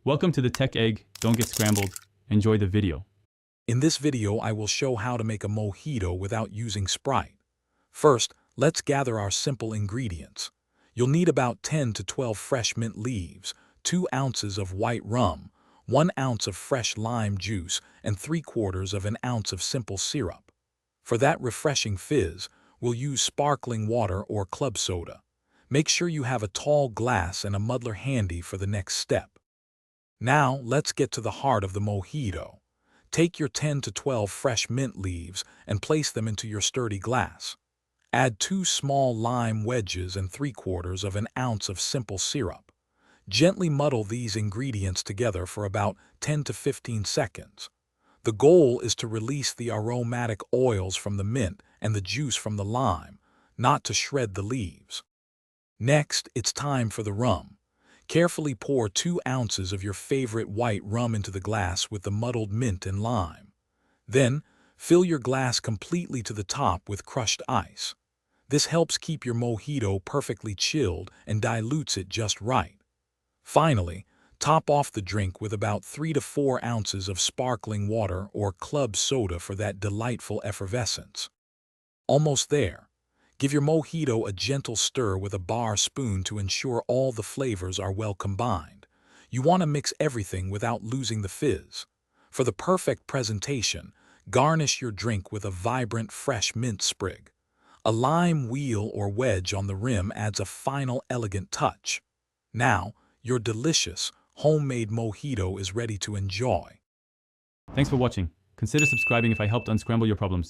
Welcome to the Tech Egg. Don't get scrambled. Enjoy the video. In this video, I will show how to make a mojito without using Sprite. First, let's gather our simple ingredients. You'll need about 10 to 12 fresh mint leaves, 2 ounces of white rum, 1 ounce of fresh lime juice, and 3/4 of an ounce of simple syrup. For that refreshing fizz, we'll use sparkling water or club soda. Make sure you have a tall glass and a muddler handy for the next step. Now, let's get to the heart of the mojito. Take your 10 to 12 fresh mint leaves and place them into your sturdy glass. Add 2 small lime wedges and 3/4 of an ounce of simple syrup. Gently muddle these ingredients together for about 10 to 15 seconds. The goal is to release the aromatic oils from the mint and the juice from the lime, not to shred the leaves. Next, it's time for the rum. Carefully pour 2 ounces of your favorite white rum into the glass with the muddled mint and lime. Then, fill your glass completely to the top with crushed ice. This helps keep your mojito perfectly chilled and dilutes it just right. Finally, top off the drink with about 3 to 4 ounces of sparkling water or club soda for that delightful effervescence. Almost there. Give your mojito a gentle stir with a bar spoon to ensure all the flavors are well combined. You want to mix everything without losing the fizz. For the perfect presentation, garnish your drink with a vibrant fresh mint sprig. A lime wheel or wedge on the rim adds a final elegant touch. Now, your delicious, homemade mojito is ready to enjoy. Thanks for watching. Consider subscribing if I helped unscramble your problems.